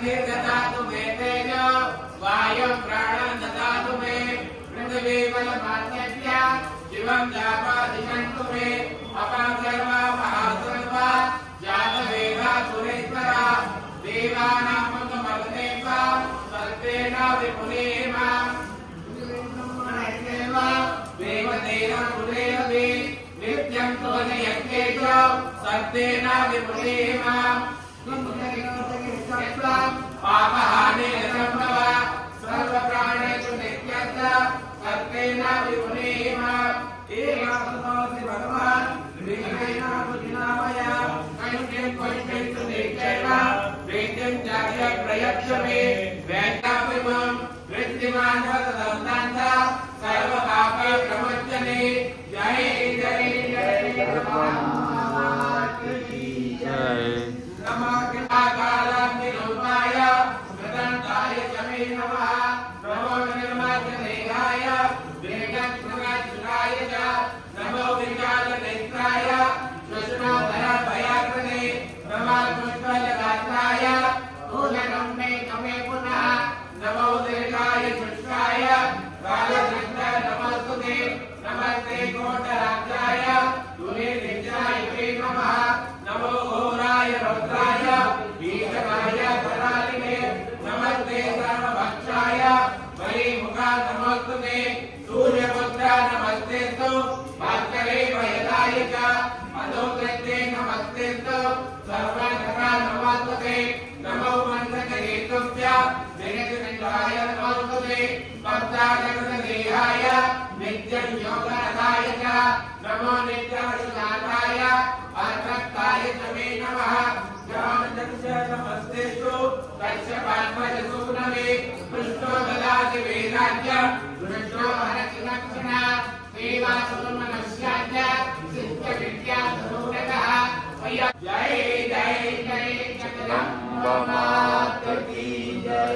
ददातु मे तेजो वायुं प्राणं ददातु मे पृथिवी बलमान्यस्य शिवं जापादिशन्तु मे अपां सर्वा महासर्वा जातवेदा सुरेश्वरा देवानां मुखमग्नेवा सर्वेण विपुलेमा देवतेन कुलेरवि नित्यं तोजयज्ञेश सर्वेण विपुलेमा पापहाने संभव सर्वप्राणेषु नित्यस्य सर्वेण विपुलेमा एकात्मोऽसि भगवान् विघ्नेन बुद्धिनामय कैत्यं कैत्यं नित्येन वेद्यं चार्य प्रयच्छ मे वेदापिमं वृत्तिमान् सततं सर्वपापे प्रमुच्यते जय जय जय नमः कृपाकालाग्निरूपाय कृदन्ताय च मे नमः नमो निर्माल्यदेहाय वेगक्षुराय च नमो विशालनेत्राय श्वशुनाभयाभयाकृते नमः पुष्पलगात्राय स्थूलकम्मे कमे पुनः नमो दीर्घाय शुष्काय कालचन्द्राय नमस्तुते नमस्ते कोटराज्याय तुलेन्द्राय ते नमः नमो घोराय रुद्राय भीषणाय करालिने नमस्ते सर्वभक्षाय बलिमुखा नमस्तुते सूर्यपुत्रा नमस्तेस्तु भास्करे वयदाय च अधोकृते नमस्तेस्तु सर्वधरा नमस्तुते नमो मन्त्रकेतुभ्य जगद्विनाय नमस्तुते भक्ताजगदेहाय नित्यं योगरताय च नमो नित्यवशनाथाय अर्थक्ताय च मे नमः ज्ञानचक्षुः नमस्तेषु कश्यपात्मजसूनवे पृष्ठो ददाति वेदाद्य पृष्ठो हरति लक्षणा सेवासुमनस्याद्य सिद्धविद्या सुरतः जय जय जय जगदम्बा माता की जय।